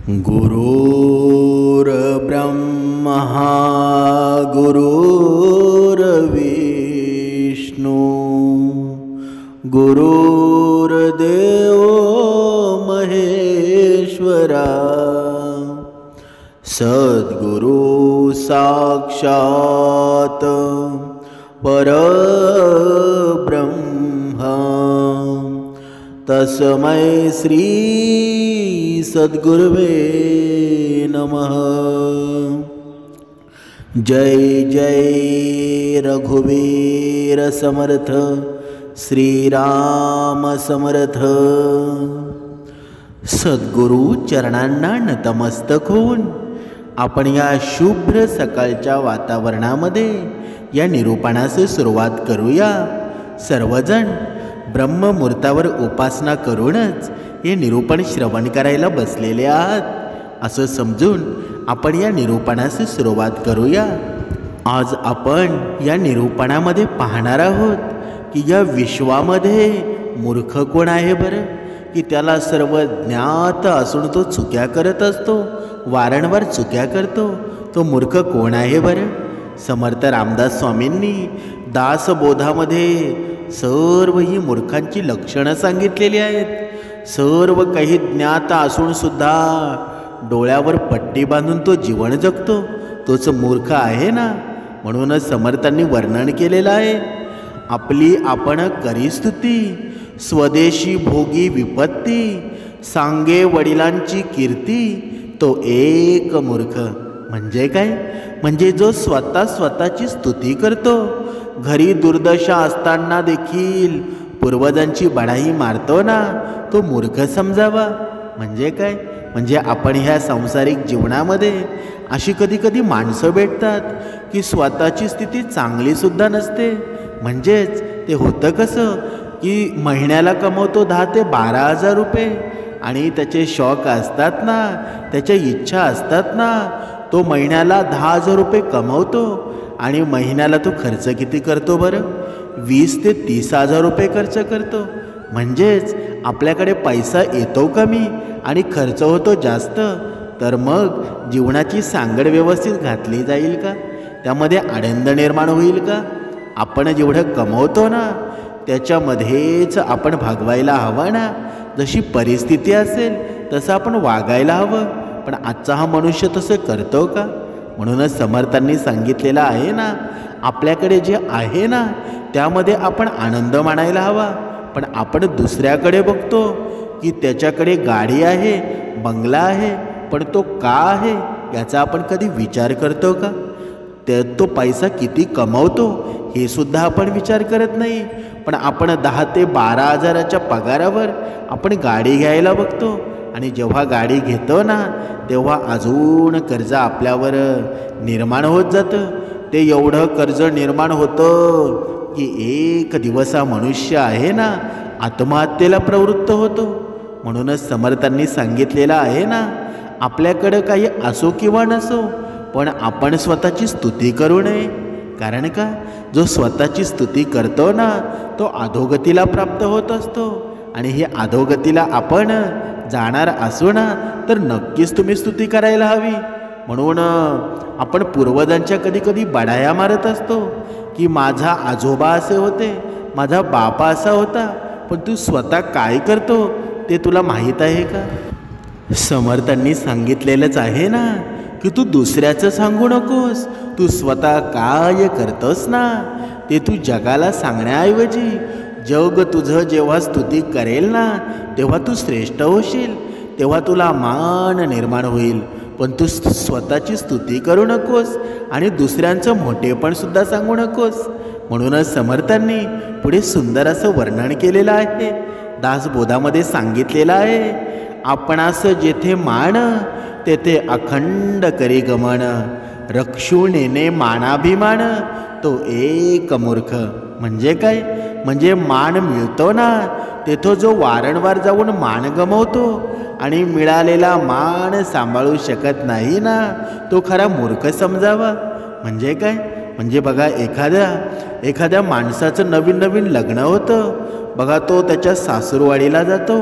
गुरुर्ब्रह्मा गुरुर्विष्णू गुरुर्देवो महेश्वरा सद्गुरु साक्षात् परब्रह्म तस्मै श्री सद्गुरुवे नमः। जय जय रघुवीर समर्थ श्रीराम समर्थ। सद्गुरु चरणांना नतमस्तक होऊन आपण या शुभ्र सकाळच्या वातावरणामध्ये या निरूपणास सुरुवात करूया। सर्वजण ब्रह्ममुहूर्तावर उपासना करूनच हे निरूपण श्रवण करायला बसलेले आहात असं समजून आपण या निरूपणास सुरुवात करूया। आज आपण या निरूपणामध्ये पाहणार आहोत की या विश्वामध्ये मूर्ख कोण आहे बरं, की त्याला सर्व ज्ञात असून तो चुक्या करत असतो, वारंवार चुक्या करतो। तो मूर्ख कोण आहे बरं? समर्थ रामदास स्वामींनी दासबोधामध्ये सर्व ही मूर्खांची लक्षणं सांगितलेली आहेत। सर्व काही ज्ञात असून सुद्धा डोळ्यावर पट्टी बांधून तो जीवन जगतो, तोच मूर्ख आहे ना। म्हणूनच समर्थांनी वर्णन केलेलं आहे, आपली आपण करी स्तुती, स्वदेशी भोगी विपत्ती, सांगे वडिलांची कीर्ती, तो एक मूर्ख। म्हणजे काय? म्हणजे जो स्वतःची स्तुती करतो, घरी दुर्दशा असताना देखील पूर्वजांची बढाई मारतो ना, तो मूर्ख समजावा। म्हणजे काय? म्हणजे आपण ह्या सांसारिक जीवनामध्ये अशी कधी माणसं भेटतात की स्वतःची स्थिती चांगली सुद्धा नसते। म्हणजेच ते होतं कसं की महिन्याला कमवतो 10 ते 12 हजार रुपये आणि त्याचे शौक असतात ना, त्याच्या इच्छा असतात ना, तो महिन्याला 10,000 रुपये कमवतो आणि महिन्याला तो खर्च किती करतो बरं? 20 ते 30,000 रुपये खर्च करतो। म्हणजेच आपल्याकडे पैसा येतो कमी आणि खर्च होतो जास्त। तर मग जीवनाची सांगड व्यवस्थित घातली जाईल का? त्यामध्ये आनंद निर्माण होईल का? आपण जेवढं कमवतो ना त्याच्यामध्येच आपण भागवायला हवं ना। जशी परिस्थिती असेल तसं आपण वागायला हवं। पण आजचा हा मनुष्य तसं करतो का? म्हणूनच समर्थांनी सांगितलेलं आहे ना, आपल्याकडे जे आहे ना त्यामध्ये आपण आनंद मानायला हवा। पण आपण दुसऱ्याकडे बघतो की त्याच्याकडे गाडी आहे, बंगला आहे, पण तो का आहे याचा आपण कधी विचार करतो का? तो पैसा किती कमवतो हे सुद्धा आपण विचार करत नाही। पण आपण 10 ते 12 हजाराच्या पगारावर आपण गाडी घ्यायला बघतो आणि जेव्हा गाडी घेतो ना तेव्हा अजून कर्ज आपल्यावर निर्माण होत जातं। ते एवढं कर्ज निर्माण होतं की एक दिवस हा मनुष्य आहे ना आत्महत्येला प्रवृत्त होतो। म्हणूनच समर्थांनी सांगितलेलं आहे ना, आपल्याकडं काही असो किंवा नसो पण आपण स्वतःची स्तुती करू नये। कारण का? जो स्वतःची स्तुती करतो ना तो अधोगतीला प्राप्त होत असतो आणि हे अधोगतीला आपण जाणार असो ना तर नक्कीच तुम्ही स्तुती करायला हवी। म्हणून आपण पूर्वजांच्या कधी बढाया मारत असतो की माझा आजोबा असे होते, माझा बापा असा होता, पण तू स्वतः काय करतो ते तुला माहीत आहे का? समर्थांनी सांगितलेलंच आहे ना की तू दुसऱ्याचं सांगू नकोस, तू स्वतः काय करतोस ना ते तू जगाला सांगण्याऐवजी जग तुझं जेव्हा स्तुती करेल ना तेव्हा तू श्रेष्ठ होशील, तेव्हा तुला मान निर्माण होईल। पण तू स्वतःची स्तुती करू नकोस आणि दुसऱ्यांचं मोठेपण सुद्धा सांगू नकोस। म्हणूनच समर्थांनी पुढे सुंदर असं वर्णन केलेलं आहे। दासबोधामध्ये सांगितलेलं आहे, आपणास जेथे मान तेथे अखंड करी गमन, रक्षुनेने मानाभिमान, तो एक मूर्ख। म्हणजे काय? म्हणजे मान मिळतो ना तेथो जो वारंवार जाऊन मान गमवतो आणि मिळालेला मान सांभाळू शकत नाही ना तो खरा मूर्ख समजावा। म्हणजे काय? म्हणजे बघा, एखाद्या माणसाचं नवीन लग्न होतं बघा, तो त्याच्या सासूरवाडीला जातो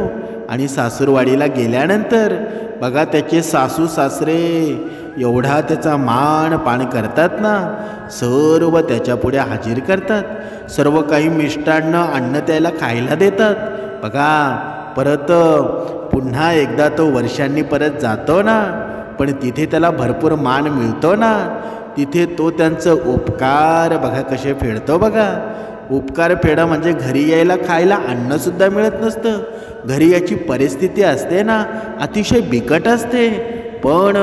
आणि सासूरवाडीला गेल्यानंतर बघा त्याचे सासू सासरे एवढा त्याचा मान पान करतात ना, सर्व त्याच्यापुढे हाजीर करतात, सर्व काही मिष्टान्न अन्न त्याला खायला देतात. बघा परत पुन्हा एकदा तो वर्षांनी परत जातो ना, पण तिथे त्याला भरपूर मान मिळतो ना, तिथे तो त्यांचं उपकार बघा कसे फेडतो. बघा उपकार फेडा म्हणजे घरी यायला खायला अन्नसुद्धा मिळत नसतं, घरी याची परिस्थिती असते ना अतिशय बिकट असते, पण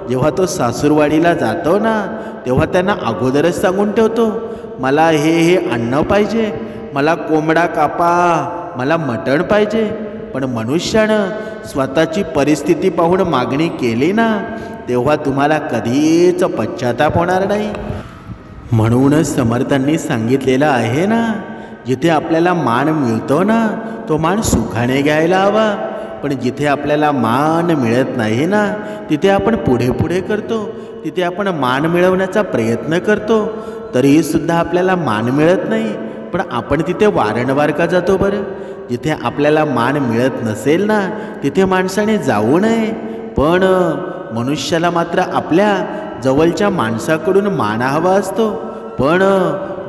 जेव्हा तो सासूरवाडीला जातो ना तेव्हा त्यांना अगोदरच सांगून ठेवतो, मला हे अन्न पाहिजे, मला कोंबडा कापा, मला मटण पाहिजे. पण मनुष्यानं स्वतःची परिस्थिती पाहून मागणी केली ना तेव्हा तुम्हाला कधीच पश्चाताप होणार नाही. म्हणूनच समर्थांनी सांगितलेलं आहे ना, जिथे आपल्याला मान मिळतो ना तो मान सुखाने घ्यायला हवा, पण जिथे आपल्याला मान मिळत नाही ना तिथे आपण पुढे पुढे करतो, तिथे आपण मान मिळवण्याचा प्रयत्न करतो, तरीसुद्धा आपल्याला मान मिळत नाही. पण आपण तिथे वारंवार का जातो बरं? जिथे आपल्याला मान मिळत नसेल ना तिथे माणसाने जाऊ नये. पण मनुष्याला मात्र आपल्या जवळच्या माणसाकडून मान हवा असतो, पण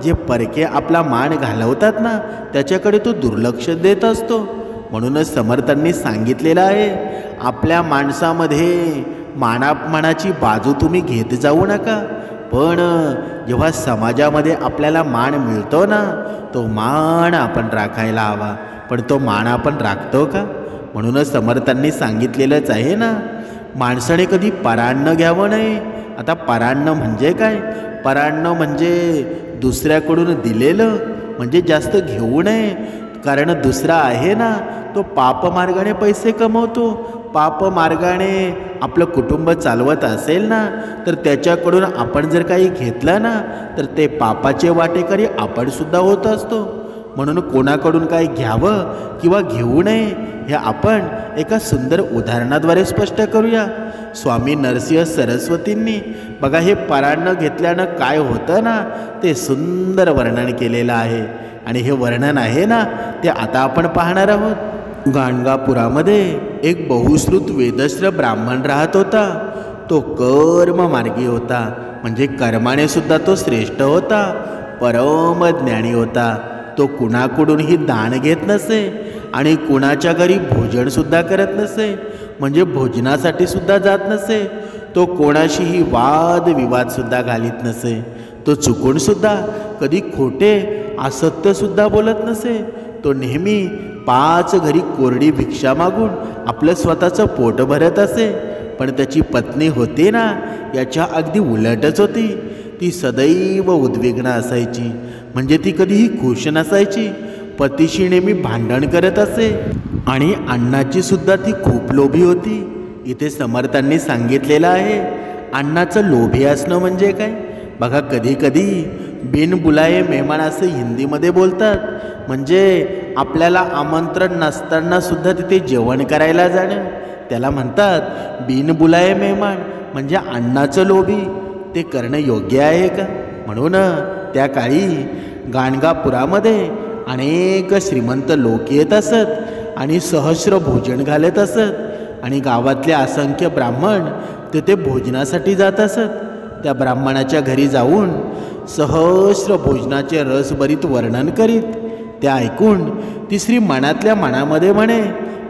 जे परके आपला मान घालवतात ना त्याच्याकडे तो दुर्लक्ष देत असतो. म्हणूनच समर्थांनी सांगितलेलं आहे, आपल्या माणसामध्ये मानापमानाची बाजू तुम्ही घेत जाऊ नका, पण जेव्हा समाजामध्ये आपल्याला मान मिळतो ना तो मान आपण राखायला हवा. पण तो मान आपण राखतो का? म्हणूनच समर्थांनी सांगितलेलंच आहे ना, माणसाने कधी परान्न घ्यावं नाही. आता परान्न म्हणजे काय? परान्न म्हणजे दुसऱ्याकडून दिलेलं, म्हणजे जास्त घेऊ नये. कारण दुसरा आहे ना तो पापमार्गाने पैसे कमवतो, पापमार्गाने आपलं कुटुंब चालवत असेल ना तर त्याच्याकडून आपण जर काही घेतलं ना तर ते पापाचे वाटेकरी आपणसुद्धा होत असतो. म्हणून कोणाकडून काही घ्यावं किंवा घेऊ नये हे आपण एका सुंदर उदाहरणाद्वारे स्पष्ट करूया. स्वामी नरसिंह सरस्वतींनी बघा हे परान्न घेतल्यानं काय होतं ना ते सुंदर वर्णन केलेलं आहे, आणि हे वर्णन आहे ना ते आता आपण पाहणार आहोत. गाणगापुरामध्ये एक बहुश्रुत वेदश्र ब्राह्मण राहत होता. तो कर्म मार्गी होता, म्हणजे कर्माने सुद्धा तो श्रेष्ठ होता, परम ज्ञानी होता. तो कुणाकडूनही दान घेत नसे आणि कुणाच्या घरी भोजनसुद्धा करत नसे, म्हणजे भोजनासाठी सुद्धा जात नसे. तो कोणाशीही वादविवादसुद्धा घालीत नसे. तो चुकूनसुद्धा कधी खोटे असत्यसुद्धा बोलत नसे. तो नेहमी 5 घरी कोरडी भिक्षा मागून आपलं स्वतःचं पोट भरत असे. पण त्याची पत्नी होती ना याच्या अगदी उलटच होती. ती सदैव उद्विग्न असायची, म्हणजे ती कधीही खुश नसायची. पतीशी नेहमी भांडण करत असे आणि अन्नाची सुद्धा ती खूप लोभी होती. इथे समर्थांनी सांगितलेलं आहे अन्नाचं लोभी असणं म्हणजे काय. बघा कधी कधी बिनबुलाये मेहमान असं हिंदीमध्ये बोलतात, म्हणजे आपल्याला आमंत्रण नसताना सुद्धा तिथे जेवण करायला जाणं, त्याला म्हणतात बिनबुलाये मेहमान, म्हणजे अन्नाचं लोभी. ते करणं योग्य आहे का? म्हणून त्या काळी गाणगापुरामध्ये अनेक श्रीमंत लोक येत असत आणि सहस्र भोजन घालत असत, आणि गावातले असंख्य ब्राह्मण तेथे भोजनासाठी जात असत. त्या ब्राह्मणाच्या घरी जाऊन सहस्र भोजनाचे रसभरीत वर्णन करीत. ते ऐकून ती स्त्री मनातल्या मनामध्ये म्हणे,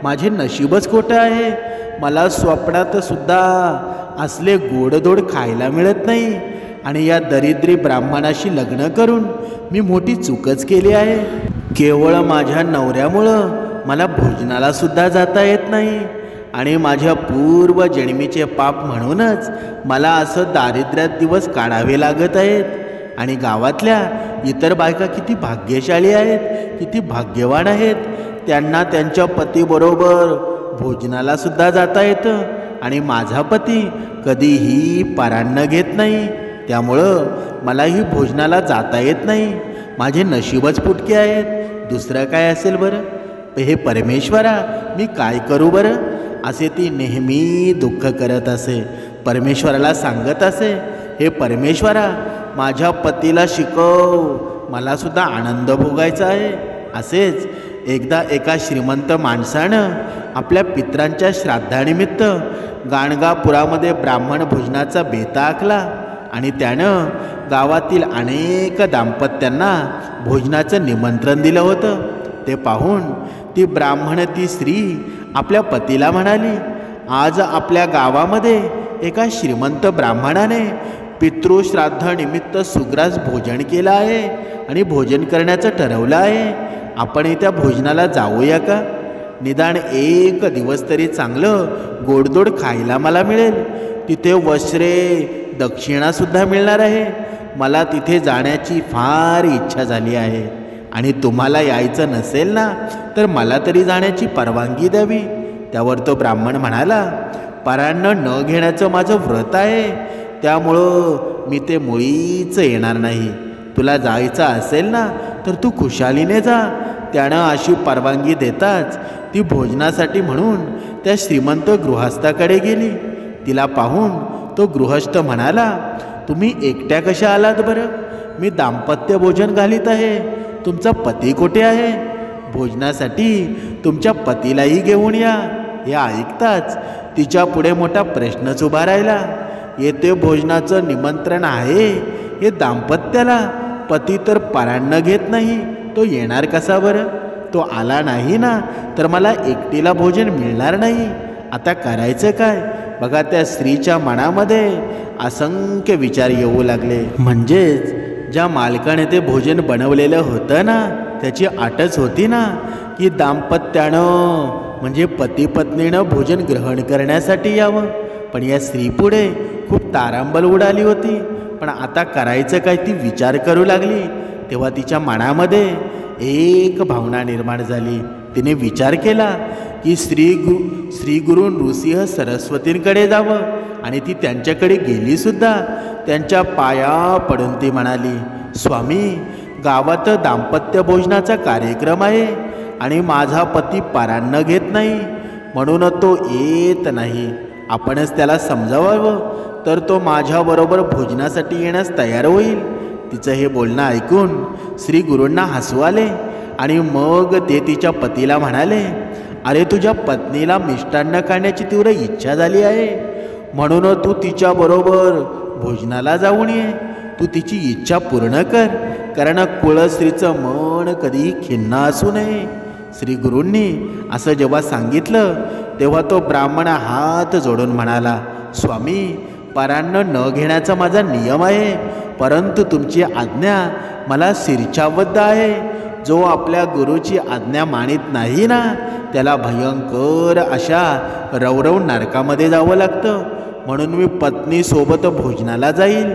माझे नशीबच खोटं आहे, मला स्वप्नात सुद्धा असले गोडधोड खायला मिळत नाही, आणि या दरिद्री ब्राह्मणाशी लग्न करून मी मोठी चूकच केली आहे. केवळ माझ्या नवऱ्यामुळं मला भोजनाला सुद्धा जाता येत नाही, आणि माझ्या पूर्व जन्मीचे पाप म्हणूनच मला असं दारिद्र्यात दिवस काढावे लागत आहेत. आणि गावातल्या इतर बायका किती भाग्यशाली आहेत, किती भाग्यवान आहेत, त्यांना त्यांच्या पतीबरोबर भोजनाला सुद्धा जाता येतं, आणि माझा पती कधीही परान्न घेत नाही, त्यामुळं मलाही भोजनाला जाता येत नाही. माझे नशीबच फुटके आहेत, दुसरं काय असेल बरं. हे परमेश्वरा मी काय करू बरं, असे ती नेहमी दुःख करत असे. परमेश्वराला सांगत असे, हे परमेश्वरा माझ्या पतीला शिकव, मला सुद्धा आनंद भोगायचा आहे. असेच एकदा एका श्रीमंत माणसानं आपल्या पित्रांच्या श्राद्धानिमित्त गाणगापुरामध्ये ब्राह्मण भोजनाचा बेता आखला आणि त्यानं गावातील अनेक दाम्पत्यांना भोजनाचं निमंत्रण दिलं होतं. ते पाहून ती ब्राह्मण ती स्त्री आपल्या पतीला म्हणाली, आज आपल्या गावामध्ये एका श्रीमंत ब्राह्मणाने पितृश्राद्धानिमित्त सुग्रास भोजन केलं आहे आणि भोजन करण्याचं ठरवलं आहे. आपण त्या भोजनाला जाऊया का? निदान एक दिवस तरी चांगलं गोडधोड खायला मला मिळेल. तिथे वस्त्रे दक्षिणासुद्धा मिळणार आहे. मला तिथे जाण्याची फार इच्छा झाली आहे आणि तुम्हाला यायचं नसेल ना तर मला तरी जाण्याची परवानगी द्यावी. त्यावर तो ब्राह्मण म्हणाला, परान्न न घेण्याचं माझं व्रत आहे, त्यामुळं मी ते मुळीच येणार नाही. तुला जायचं असेल ना तर तू खुशालीने जा. त्यानं अशी परवानगी देताच ती भोजनासाठी म्हणून त्या श्रीमंत गृहस्थाकडे गेली. तिला पाहून तो गृहस्थ म्हणाला, तुम्ही एकट्या कशा आलात बरं? मी दाम्पत्य भोजन घालीत आहे. तुमचा पती कुठे आहे? भोजनासाठी तुमच्या पतीलाही घेऊन या. हे ऐकताच तिच्या पुढे मोठा प्रश्नच उभा राहिला. येथे भोजनाचं निमंत्रण आहे हे दाम्पत्याला, पती तर परान्न घेत नाही, तो येणार कसा बरं? तो आला नाही ना तर मला एकटीला भोजन मिळणार नाही. आता करायचं काय? बघा, त्या स्त्रीच्या मनामध्ये असंख्य विचार येऊ लागले. म्हणजेच ज्या मालकाने ते भोजन बनवलेलं होतं ना त्याची आटच होती ना की दाम्पत्यानं म्हणजे पती पत्नीनं भोजन ग्रहण करण्यासाठी यावं. पण या स्त्रीपुढे खूप तारांबळ उडाली होती. पण आता करायचं काय ती विचार करू लागली. तेव्हा तिच्या मनामध्ये एक भावना निर्माण झाली. तिने विचार केला की श्री गुरु नृसिंह सरस्वतींकडे जावं आणि ती त्यांच्याकडे गेलीसुद्धा. त्यांच्या पाया पडून ती म्हणाली, स्वामी, गावात दाम्पत्य भोजनाचा कार्यक्रम आहे आणि माझा पती परान्न घेत नाही म्हणून तो येत नाही. आपणच त्याला समजावावं तर तो माझ्याबरोबर भोजनासाठी येण्यास तयार होईल. तिचं हे बोलणं ऐकून श्री गुरूंना हसू आले आणि मग ते तिच्या पतीला म्हणाले, अरे, तुझ्या पत्नीला मिष्टान्न खाण्याची तीव्र इच्छा झाली आहे म्हणून तू तिच्याबरोबर भोजनाला जाऊन ये. तू तिची इच्छा पूर्ण कर, कारण कुळस्त्रीचं मन कधीही खिन्न असू नये. श्री गुरूंनी असं जेव्हा सांगितलं तेव्हा तो ब्राह्मण हात जोडून म्हणाला, स्वामी, परान्न न घेण्याचा माझा नियम आहे, परंतु तुमची आज्ञा मला शिरछाबद्ध आहे. जो आपल्या गुरुची आज्ञा मानित नाही ना त्याला भयंकर अशा रवरव नरकामध्ये जावं लागतं. म्हणून मी पत्नीसोबत भोजनाला जाईल.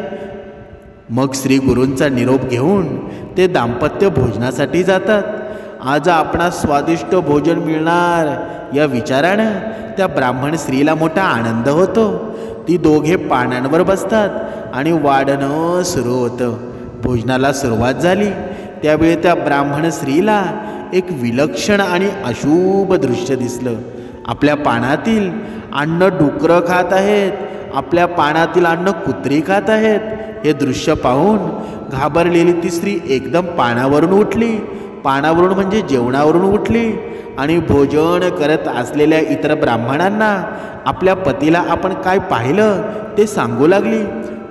मग श्री गुरूंचा निरोप घेऊन ते दाम्पत्य भोजनासाठी जातात. आज आपणास स्वादिष्ट भोजन मिळणार या विचारानं त्या ब्राह्मण स्त्रीला मोठा आनंद होतो. ती दोघे पानांवर बसतात आणि वाढणं सुरू होतं. भोजनाला सुरुवात झाली त्यावेळी त्या ब्राह्मण स्त्रीला एक विलक्षण आणि अशुभ दृश्य दिसलं. आपल्या पानातील अन्न डुकरं खात आहेत, आपल्या पानातील अन्न कुत्री खात आहेत. हे दृश्य पाहून घाबरलेली ती स्त्री एकदम पानावरून उठली. पानावरून म्हणजे जेवणावरून उठली आणि भोजन करत असलेल्या इतर ब्राह्मणांना आपल्या पतीला आपण काय पाहिलं ते सांगू लागली.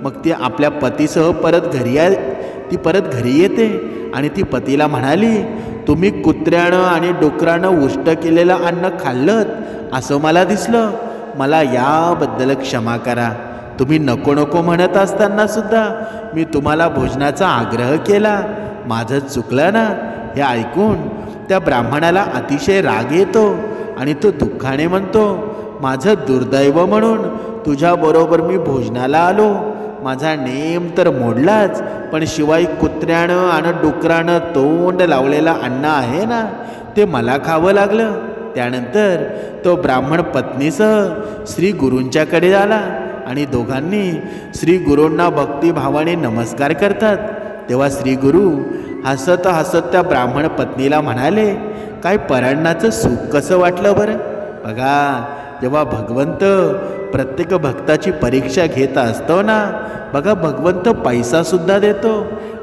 मग ती आपल्या पतीसह परत घरी येते आणि ती पतीला म्हणाली, तुम्ही कुत्र्यानं आणि डुकरानं उष्ट केलेलं अन्न खाल्लत असं मला दिसलं. मला याबद्दल क्षमा करा. तुम्ही नको नको म्हणत असताना सुद्धा मी तुम्हाला भोजनाचा आग्रह केला. माझं चुकलं ना? हे ऐकून त्या ब्राह्मणाला अतिशय राग येतो आणि तो दुःखाने म्हणतो, माझं दुर्दैव म्हणून तुझ्याबरोबर मी भोजनाला आलो. माझा नेम तर मोडलाच, पण शिवाय कुत्र्यानं आणि डुकरानं तोंड लावलेलं अन्न आहे ना ते मला खावं लागलं. त्यानंतर तो ब्राह्मण पत्नीसह श्री गुरूंच्याकडे आला आणि दोघांनी श्री गुरूंना भक्तिभावाने नमस्कार करतात. तेव्हा श्री गुरु हसत हसत त्या ब्राह्मण पत्नीला म्हणाले, काय परान्नाचं सुख कसं वाटलं बरं? बघा, जेव्हा भगवंत प्रत्येक भक्ताची परीक्षा घेत असतो ना, बघा, भगवंत पैसासुद्धा देतो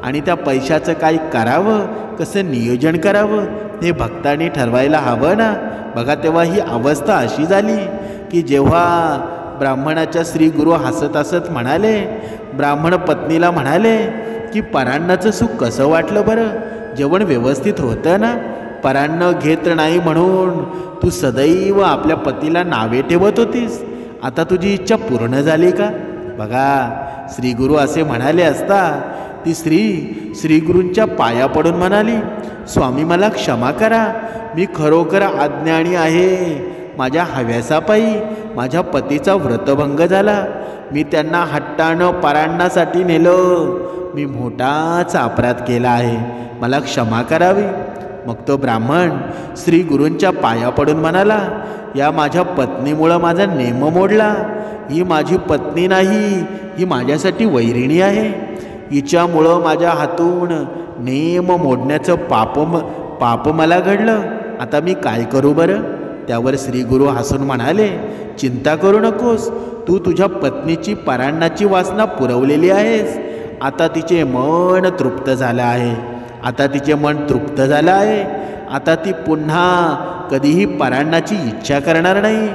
आणि त्या पैशाचं काय करावं, कसं नियोजन करावं हे भक्तांनी ठरवायला हवं ना. बघा तेव्हा ही अवस्था अशी झाली की जेव्हा ब्राह्मणाच्या श्री गुरु हसत हसत म्हणाले, ब्राह्मण पत्नीला म्हणाले की परांनाचं सुख कसं वाटलं बरं, जेवण व्यवस्थित होतं ना, परान्न घेत नाही म्हणून तू सदैव आपल्या पतीला नावे ठेवत होतीस, आता तुझी इच्छा पूर्ण झाली का. बघा श्री गुरु असे म्हणाले असता ती स्त्री श्री गुरूंच्या पाया पडून म्हणाली, स्वामी मला क्षमा करा, मी खरोखर अज्ञानी आहे. माझ्या हव्यासापायी माझ्या पतीचा व्रतभंग झाला, मी त्यांना हट्टानं परांनासाठी नेलं, मी मोठाच अपराध केला आहे, मला क्षमा करावी. मग तो ब्राह्मण श्री गुरूंच्या पाया पडून म्हणाला, या माझ्या पत्नीमुळं माझा नेम मोडला, ही माझी पत्नी नाही, ही माझ्यासाठी वैरिणी आहे, हिच्यामुळं माझ्या हातून नेम मोडण्याचं पाप मला घडलं, आता मी काय करू बरं. त्यावर श्री गुरु हसून म्हणाले, चिंता करू नकोस, तू तुझ्या पत्नीची परांनाची वासना पुरवलेली आहेस, आता तिचे मन तृप्त झालं आहे, आता तिचे मन तृप्त झालं आहे, आता ती पुन्हा कधीही परांनाची इच्छा करणार नाही.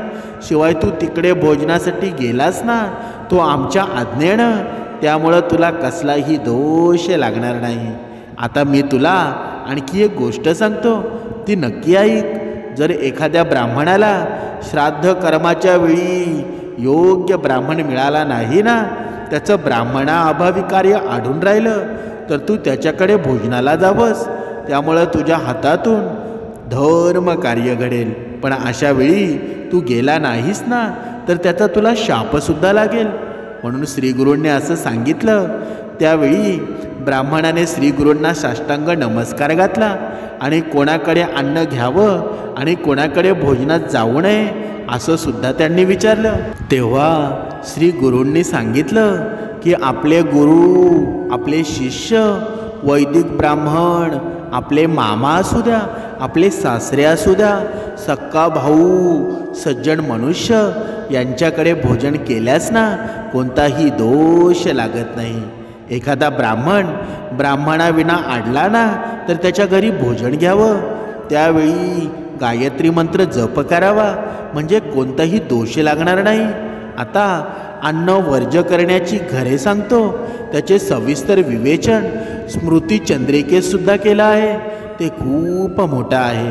शिवाय तू तिकडे भोजनासाठी गेलास ना, तो आमच्या आज्ञेनं, त्यामुळं तुला कसलाही दोष लागणार नाही. आता मी तुला आणखी एक गोष्ट सांगतो, ती नक्की ऐक. जर एखाद्या ब्राह्मणाला श्राद्ध कर्माच्या वेळी योग्य ब्राह्मण मिळाला नाही ना, त्याचं ब्राह्मणाअभावी कार्य आढळून राहिलं, तर तू त्याच्याकडे भोजनाला जावंस, त्यामुळं तुझ्या हातातून धर्म कार्य घडेल. पण अशा वेळी तू गेला नाहीस ना, तर त्याचा तुला शापसुद्धा लागेल. म्हणून श्रीगुरूंनी असं सांगितलं. त्यावेळी ब्राह्मणाने श्रीगुरूंना साष्टांग नमस्कार घातला आणि कोणाकडे अन्न घ्यावं आणि कोणाकडे भोजनात जाऊ नये असं सुद्धा त्यांनी विचारलं. तेव्हा श्री गुरूंनी सांगितलं की आपले गुरु, आपले शिष्य, वैदिक ब्राह्मण, आपले मामा असू द्या, आपले सासरे असू द्या, सक्का भाऊ, सज्जन मनुष्य यांच्याकडे भोजन केल्यास ना कोणताही दोष लागत नाही. एखादा ब्राह्मणाविना आडला ना, तर त्याच्या घरी भोजन घ्यावं, त्यावेळी गायत्री मंत्र जप करावा, म्हणजे कोणताही दोष लागणार नाही. आता अन्न वर्ज्य करण्याची घरे सांगतो, त्याचे सविस्तर विवेचन स्मृतिचंद्रिकेतसुद्धा केलं आहे, ते खूप मोठं आहे.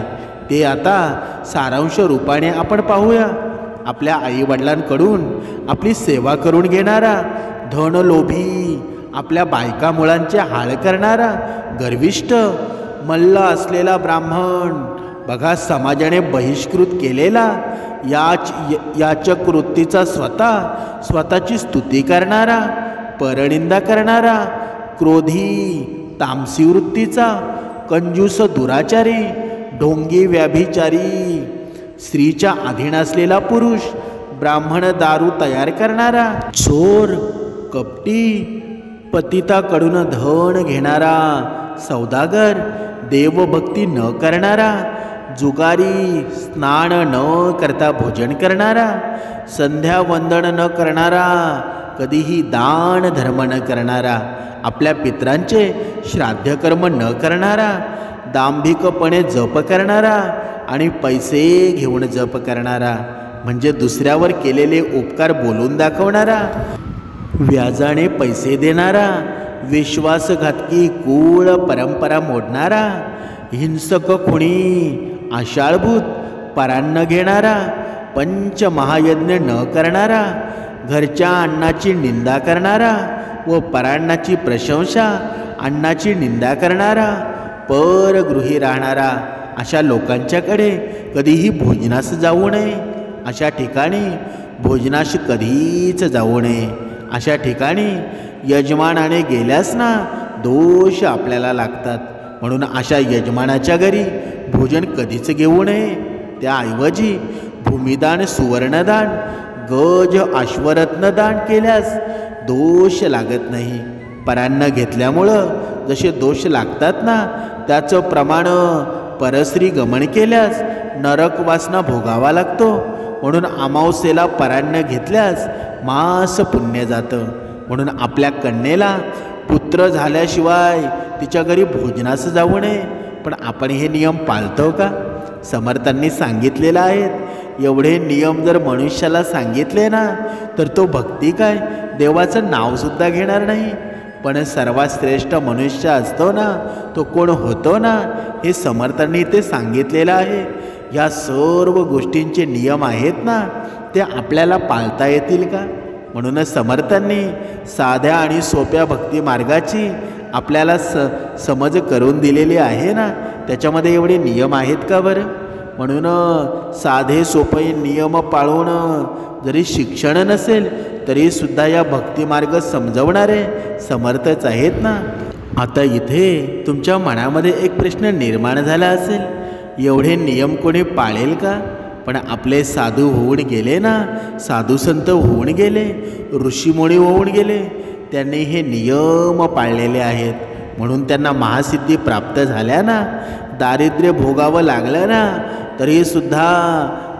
ते आता सारांश रूपाने आपण पाहूया. आपल्या आईवडिलांकडून आपली सेवा करून घेणारा, धनलोभी, आपल्या बायका मुलांचे हाळ करणारा, गर्विष्ठ, मल्ल असलेला ब्राह्मण, बघा समाजाने बहिष्कृत केलेला, याचक वृत्तीचा स्वतःची स्तुती करणारा, परनिंदा करणारा, क्रोधी, तामसी वृत्तीचा, कंजूस दुराचारी, ढोंगी व्याभिचारी, स्त्रीच्या अधीन असलेला पुरुष, ब्राह्मण दारू तयार करणारा, चोर, कपटी, पतिताकडून धन घेणारा, सौदागर, देवभक्ती न करणारा, जुगारी, स्नान न करता भोजन करणारा, संध्यावंदन न करणारा, कधीही दान धर्म न करणारा, आपल्या पितरांचे श्राद्धकर्म न करणारा, दांभिकपणे जप करणारा आणि पैसे घेऊन जप करणारा, म्हणजे दुसऱ्यावर केलेले उपकार बोलून दाखवणारा, व्याजाने पैसे देणारा, विश्वासघातकी कुळ परंपरा मोडणारा, हिंसक खुणी, आशाळभूत, परान्न घेणारा, पंचमहायज्ञ न करणारा, घरच्या अन्नाची निंदा करणारा व परान्नाची प्रशंसा, अन्नाची निंदा करणारा, परगृही राहणारा, अशा लोकांच्याकडे कधीही भोजनास जाऊ नये. अशा ठिकाणी भोजनास कधीच जाऊ नये. अशा ठिकाणी यजमानाने गेल्यास ना दोष आपल्याला लागतात. म्हणून अशा यजमानाच्या घरी भोजन कधीच घेऊ नये. त्याऐवजी भूमिदान, सुवर्णदान, गज, अश्वरत्न दान केल्यास दोष लागत नाही. परान्न घेतल्यामुळं जसे दोष लागतात ना, त्याचं प्रमाण परस्त्री गमन केल्यास नरक वासना भोगावा लागतो. म्हणून अमावस्येला परान्न घेतल्यास मास पुण्य जातं. म्हणून आपल्या कन्येला पुत्र झाल्याशिवाय तिच्या घरी भोजनास जाऊ नये. पण आपण हे नियम पाळतो का? समर्थांनी सांगितलेलं आहेत. एवढे नियम जर मनुष्याला सांगितले ना, तर तो भक्ती काय देवाचं नावसुद्धा घेणार नाही. पण सर्वात श्रेष्ठ मनुष्य असतो ना, तो कोण होतो ना, हे समर्थांनी ते सांगितलेलं आहे. या सर्व गोष्टींचे नियम आहेत ना, ते आपल्याला पाळता येतील का? म्हणूनच समर्थांनी साध्या आणि सोप्या भक्ती मार्गाची आपल्याला समज करून दिलेली आहे ना. त्याच्यामध्ये एवढे नियम आहेत का बरं? म्हणून साधे सोपे नियम पाळून जरी शिक्षण नसेल तरीसुद्धा या भक्तिमार्ग समजवणारे समर्थच आहेत ना. आता इथे तुमच्या मनामध्ये एक प्रश्न निर्माण झाला असेल, एवढे नियम कोणी पाळेल का? पण आपले साधू होऊन गेले ना, साधू संत होऊन गेले, ऋषीमुनी होऊन गेले, त्यांनी हे नियम पाळलेले आहेत. म्हणून त्यांना महासिद्धी प्राप्त झाल्या ना. दारिद्र्य भोगावं लागलं ना, तरीसुद्धा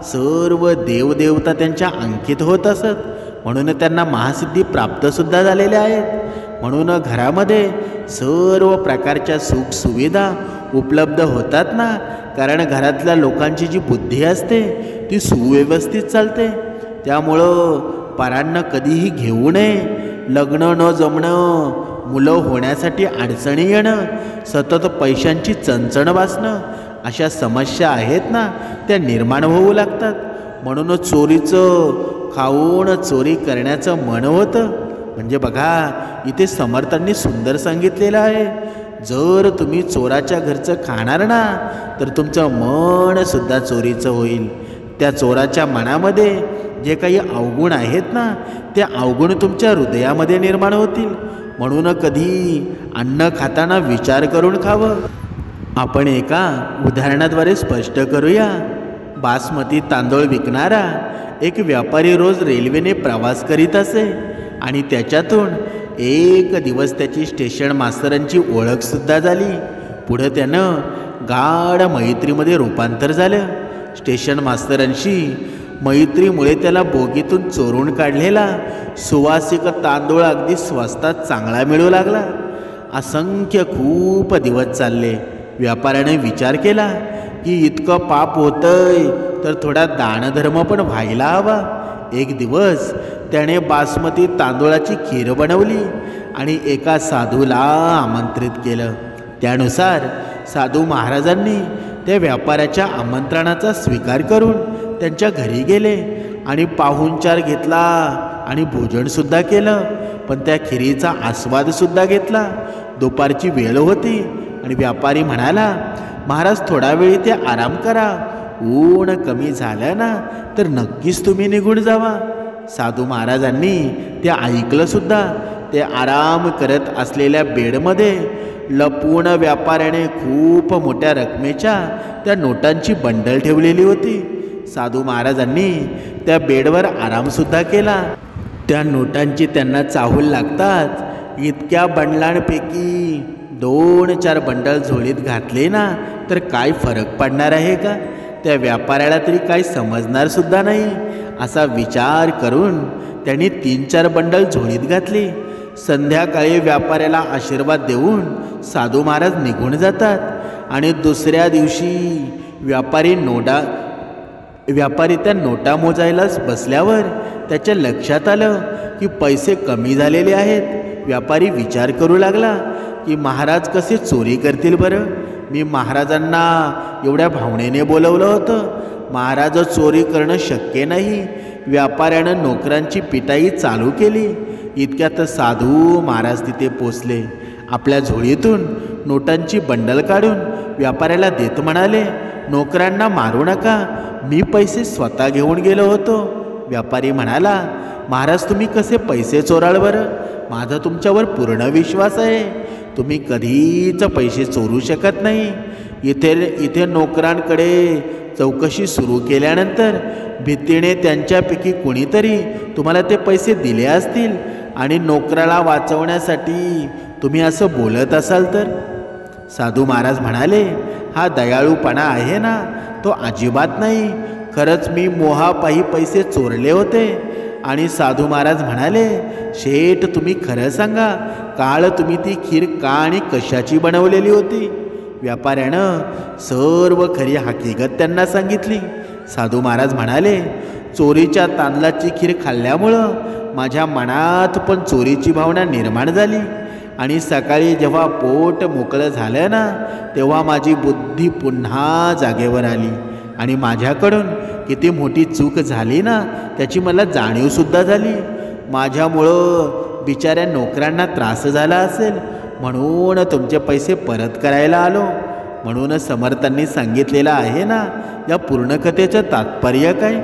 सर्व देवदेवता त्यांच्या अंकित होत असत. म्हणून त्यांना महासिद्धी प्राप्तसुद्धा झालेल्या आहेत. म्हणून घरामध्ये सर्व प्रकारच्या सुखसुविधा उपलब्ध होतात ना. कारण घरातल्या लोकांची जी बुद्धी असते ती सुव्यवस्थित चालते. त्यामुळं परांना कधीही घेऊ नये. लग्न न जमणं, मुलं होण्यासाठी अडचणी येणं, सतत पैशांची चणचण वाचणं, अशा समस्या आहेत ना, त्या निर्माण होऊ लागतात. म्हणून चोरीचं खाऊन चोरी करण्याचं मन होतं. म्हणजे बघा, इथे समर्थांनी सुंदर सांगितलेलं आहे, जर तुम्ही चोराच्या घरचं खाणार ना, तर तुमचं मनसुद्धा चोरीचं होईल. त्या चोराच्या मनामध्ये जे काही अवगुण आहेत ना, ते अवगुण तुमच्या हृदयामध्ये निर्माण होतील. म्हणून कधी अन्न खाताना विचार करून खावं. आपण एका उदाहरणाद्वारे स्पष्ट करूया. बासमती तांदूळ विकणारा एक व्यापारी रोज रेल्वेने प्रवास करीत असे आणि त्याच्यातून एक दिवस त्याची स्टेशन मास्तरांची ओळखसुद्धा झाली. पुढं त्यानं गाढ मैत्रीमध्ये रूपांतर झालं. स्टेशन मास्तरांशी मैत्रीमुळे त्याला बोगीतून चोरून काढलेला सुवासिक तांदूळ अगदी स्वस्तात चांगला मिळू लागला. असंख्य खूप दिवस चालले. व्यापाऱ्याने विचार केला की इतकं पाप होतंय तर थोडा दानधर्म पण व्हायला हवा. एक दिवस त्याने बासमती तांदूळाची खीर बनवली आणि एका साधूला आमंत्रित केलं. त्यानुसार साधू महाराजांनी त्या व्यापाऱ्याच्या आमंत्रणाचा स्वीकार करून त्यांच्या घरी गेले आणि पाहुणचार घेतला आणि भोजनसुद्धा केलं. पण त्या खिरीचा आस्वादसुद्धा घेतला. दुपारची वेळ होती आणि व्यापारी म्हणाला, महाराज थोडा वेळ इथे आराम करा, ऊन कमी झालं ना तर नक्कीच तुम्ही निघून जावा. साधू महाराजांनी ते ऐकलंसुद्धा. ते आराम करत असलेल्या बेडमध्ये लपून व्यापाऱ्याने खूप मोठ्या रकमेच्या त्या नोटांची बंडल ठेवलेली होती. साधू महाराजांनी त्या बेडवर आरामसुद्धा केला. त्या नोटांची त्यांना चाहूल लागतात. इतक्या बंडलांपैकी 2-4 बंडल झोळीत घातले ना तर काय फरक पडणार आहे का? त्या व्यापाऱ्याला तरी काय समजणारसुद्धा नाही. असा विचार करून त्यांनी 3-4 बंडल झोळीत घातली. संध्याकाळी व्यापाऱ्याला आशीर्वाद देऊन साधू महाराज निघून जातात. आणि दुसऱ्या दिवशी व्यापारी त्या नोटा मोजायलाच बसल्यावर त्याच्या लक्षात आलं की पैसे कमी झालेले आहेत. व्यापारी विचार करू लागला की महाराज कसे चोरी करतील बरं? मी महाराजांना एवढ्या भावनेने बोलवलं होतं. महाराज चोरी करणं शक्य नाही. व्यापाऱ्यानं नोकरांची पिटाई चालू केली. इतक्यात साधू महाराज तिथे पोचले. आपल्या झोळीतून नोटांची बंडल काढून व्यापाऱ्याला देत म्हणाले, नोकरांना मारू नका, मी पैसे स्वतः घेऊन गेलो होतो. व्यापारी म्हणाला, महाराज तुम्ही कसे पैसे चोराल बरं? माझा तुमच्यावर पूर्ण विश्वास आहे. तुम्ही कधीच पैसे चोरू शकत नाही. इथे नोकरांकडे चौकशी सुरू केल्यानंतर भीतीने त्यांच्यापैकी कुणीतरी तुम्हाला ते पैसे दिले असतील आणि नोकराला वाचवण्यासाठी तुम्ही असं बोलत असाल तर? साधू महाराज म्हणाले, हा दयाळूपणा आहे ना, तो अजिबात नाही. खरंच मी मोहापायी पैसे चोरले होते आणि साधू महाराज म्हणाले, शेठ तुम्ही खरं सांगा, काल तुम्ही ती खीर का आणि कशाची बनवलेली होती? व्यापाऱ्यानं सर्व खरी हकीकत त्यांना सांगितली. साधू महाराज म्हणाले, चोरीच्या तांदळाची खीर खाल्ल्यामुळं माझ्या मनात पण चोरीची भावना निर्माण झाली आणि सकाळी जेव्हा पोट मोकळं झालं ना, तेव्हा माझी बुद्धी पुन्हा जागेवर आली आणि माझ्याकडून किती मोठी चूक झाली ना त्याची मला जाणीवसुद्धा झाली. माझ्यामुळं बिचाऱ्या नोकरांना त्रास झाला असेल म्हणून तुमचे पैसे परत करायला आलो. म्हणून समर्थांनी सांगितलेलं आहे ना, या पूर्ण कथेचं तात्पर्य काय?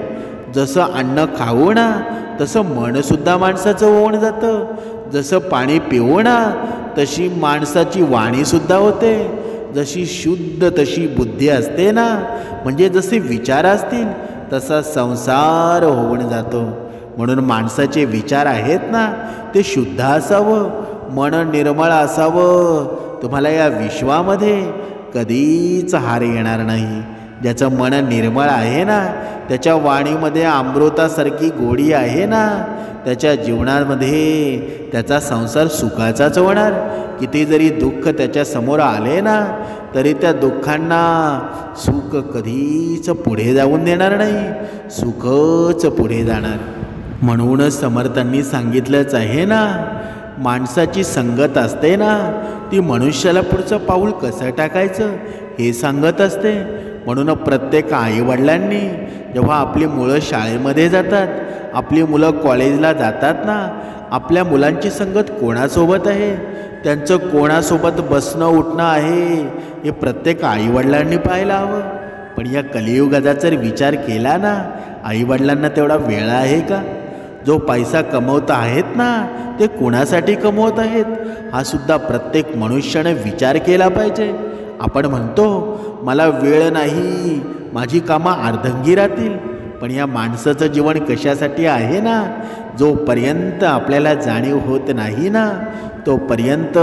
जसं अन्न खाऊ ना तसं मनसुद्धा माणसाचं होऊन जातं. जसं पाणी पिऊ ना तशी माणसाची वाणीसुद्धा होते. जशी शुद्ध तशी बुद्धी असते ना, म्हणजे जसे विचार असतील तसा संसार होऊन जातो. म्हणून माणसाचे विचार आहेत ना ते शुद्ध असावं, मन निर्मळ असावं. तुम्हाला या विश्वामध्ये कधीच हार येणार नाही. ज्याचं मन निर्मळ आहे ना, त्याच्या वाणीमध्ये अमृतासारखी गोडी आहे ना, त्याच्या जीवनामध्ये त्याचा संसार सुखाचाच होणार. किती जरी दुःख त्याच्या समोर आले ना तरी त्या दुःखांना सुख कधीच पुढे जाऊन देणार नाही, सुखच पुढे जाणार. म्हणून समर्थांनी सांगितलंच आहे ना, माणसाची संगत असते ना ती मनुष्याला पुढचं पाऊल कसं टाकायचं हे सांगत असते. म्हणून प्रत्येक आईवडिलांनी जेव्हा आपली मुलं शाळेमध्ये जातात, आपली मुलं कॉलेजला जातात ना, आपल्या मुलांची संगत कोणासोबत आहे, त्यांचं कोणासोबत बसणं उठणं आहे हे प्रत्येक आईवडिलांनी पाहायला हवं. पण या कलियुगाचा जर विचार केला ना, आईवडिलांना तेवढा वेळ आहे का? जो पैसा कमवत आहेत ना ते कोणासाठी कमवत आहेत हा सुद्धा प्रत्येक मनुष्याने विचार केला पाहिजे. आपण म्हणतो मला वेळ नाही, माझी कामं अर्धंगी राहतील, पण या माणसाचं जीवन कशासाठी आहे ना, जोपर्यंत आपल्याला जाणीव होत नाही ना तोपर्यंत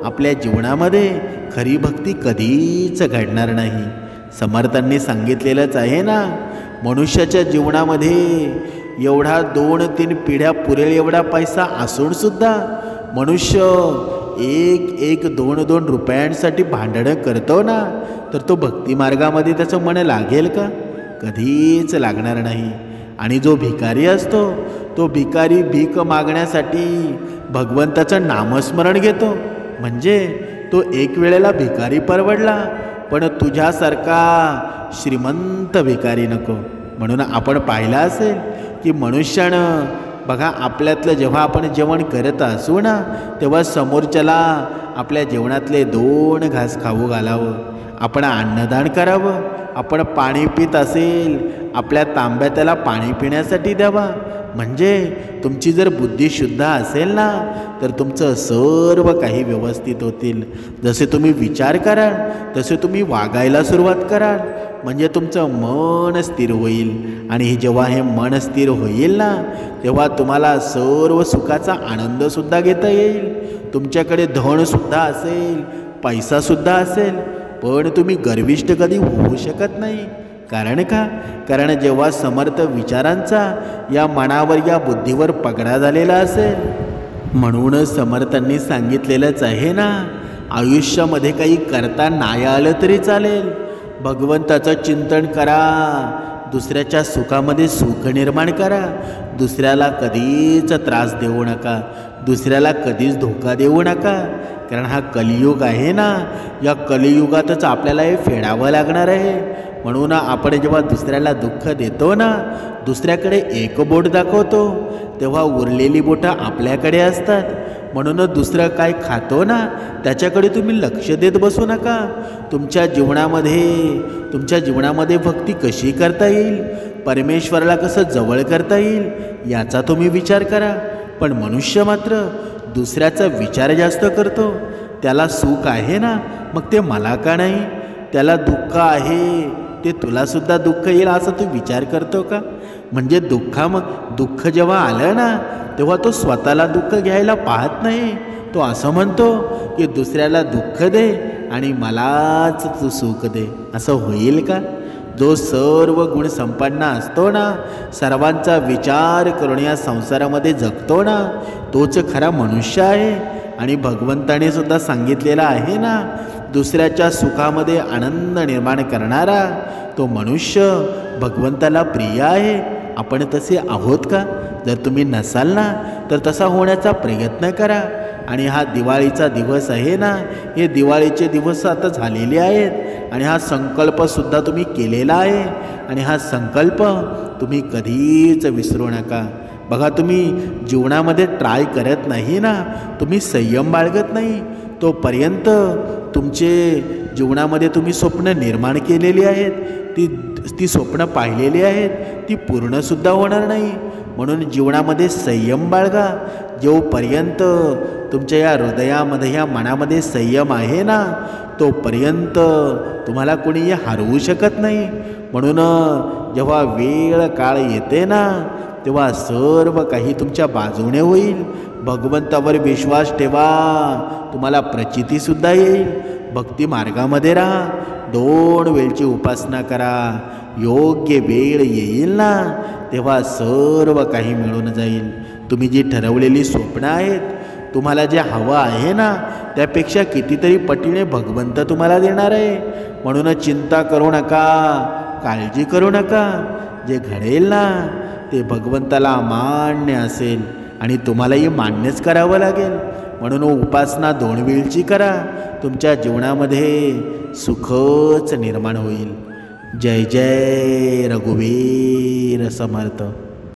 आपल्या जीवनामध्ये खरी भक्ती कधीच घडणार नाही. समर्थांनी सांगितलेलंच आहे ना, मनुष्याच्या जीवनामध्ये एवढा 2-3 पिढ्या पुरेल एवढा पैसा असूनसुद्धा मनुष्य 1-2 रुपयांसाठी भांडणं करतो ना, तर तो भक्तिमार्गामध्ये त्याचं मन लागेल का? कधीच लागणार नाही. आणि जो भिकारी असतो तो भिकारी भीक मागण्यासाठी भगवंताचं नामस्मरण घेतो, म्हणजे तो एक वेळेला भिकारी परवडला, पण तुझ्यासारखा श्रीमंत भिकारी नको. म्हणून आपण पाहिलं असेल की मनुष्यानं बघा, आपल्यातलं जेव्हा आपण जेवण करत असू ना तेव्हा समोरच्याला आपल्या जेवणातले 2 घास खाऊ घालावं, आपण अन्नदान करावं. आपण पाणी पित असेल आपल्या तांब्या त्याला पाणी पिण्यासाठी द्यावा. म्हणजे तुमची जर बुद्धी शुद्ध असेल ना तर तुमचं सर्व काही व्यवस्थित होतील. जसे तुम्ही विचार कराल तसे तुम्ही वागायला सुरुवात कराल, म्हणजे तुमचं मन स्थिर होईल. आणि जेव्हा हे मन स्थिर होईल ना तेव्हा तुम्हाला सर्व सुखाचा आनंदसुद्धा घेता येईल. तुमच्याकडे धनसुद्धा असेल, पैसासुद्धा असेल, पण तुम्ही गर्विष्ठ कधी होऊ शकत नाही. कारण का? कारण जेव्हा समर्थ विचारांचा या मनावर या बुद्धीवर पगडा झालेला असेल. म्हणूनच समर्थांनी सांगितलेलंच आहे ना, आयुष्यामध्ये काही करता नाही आलं तरी चालेल, भगवंताचं चिंतन करा, दुसऱ्याच्या सुखामध्ये सुख निर्माण करा, दुसऱ्याला कधीच त्रास देऊ नका, दुसऱ्याला कधीच धोका देऊ नका. कारण हा कलियुग आहे ना, या कलियुगातच आपल्याला हे फेडावं लागणार आहे. म्हणून आपण जेव्हा दुसऱ्याला दुःख देतो ना, दुसऱ्याकडे एक बोट दाखवतो, तेव्हा उरलेली बोटं आपल्याकडे असतात. म्हणून दुसरं काय खातो ना त्याच्याकडे तुम्ही लक्ष देत बसू नका. तुमच्या जीवनामध्ये भक्ती कशी करता येईल, परमेश्वराला कसं जवळ करता येईल याचा तुम्ही विचार करा. पण मनुष्य मात्र दुसऱ्याचा विचार जास्त करतो. त्याला सुख आहे ना, मग ते मला का नाही, त्याला दुःख आहे ते तुलासुद्धा दुःख येईल असं तू विचार करतो का? म्हणजे दुःख जेव्हा आलं ना तेव्हा तो स्वतःला दुःख घ्यायला पाहत नाही. तो असं म्हणतो की दुसऱ्याला दुःख दे आणि मलाच तू सुख दे. असं होईल का? जो सर्व गुण संपन्न असतो ना, सर्वांचा विचार करून या संसारामध्ये जगतो ना, तोच खरा मनुष्य आहे. आणि भगवंताने सुद्धा सांगितलेला आहे ना, दुसऱ्याच्या सुखामध्ये आनंद निर्माण करणारा तो मनुष्य भगवंताला प्रिय आहे. आपण तसे आहोत का? जर तुम्ही नसाल ना, तर तसा होण्याचा प्रयत्न करा. आणि हा दिवाळीचा दिवस आहे ना, हे दिवाळीचे दिवस आता झालेले आहेत आणि हा संकल्पसुद्धा तुम्ही केलेला आहे. आणि हा संकल्प तुम्ही कधीच विसरू नका. बघा, तुम्ही जीवनामध्ये ट्राय करत नाही ना, तुम्ही संयम बाळगत नाही, तोपर्यंत तुमचे जीवनामध्ये तुम्ही स्वप्न निर्माण केलेली आहेत, ती स्वप्न पाहिलेली आहेत, ती पूर्णसुद्धा होणार नाही. म्हणून जीवनामध्ये संयम बाळगा. जोपर्यंत तुमच्या या हृदयामध्ये, या मनामध्ये संयम आहे ना, तोपर्यंत तुम्हाला कोणी हरवू शकत नाही. म्हणून जेव्हा वेळ काळ येते ना, तेव्हा सर्व काही तुमच्या बाजूने होईल. भगवंतावर विश्वास ठेवा, तुम्हाला प्रचितीसुद्धा येईल. भक्ती मार्गामध्ये राहा, 2 वेळची उपासना करा. योग्य वेळ येईल ना, तेव्हा सर्व काही मिळून जाईल. तुम्ही जी ठरवलेली स्वप्न आहेत, तुम्हाला जे हवं आहे ना, त्यापेक्षा कितीतरी पटीने भगवंत तुम्हाला देणार आहे. म्हणून चिंता करू नका, काळजी करू नका. जे घडेल ना, ते भगवंताला मान्य असेल आणि तुम्हालाही मान्यच करावं लागेल. म्हणून उपासना 2 वेळची करा, तुमच्या जीवनामध्ये सुखच निर्माण होईल. जय जय रघुवीर समर्थ.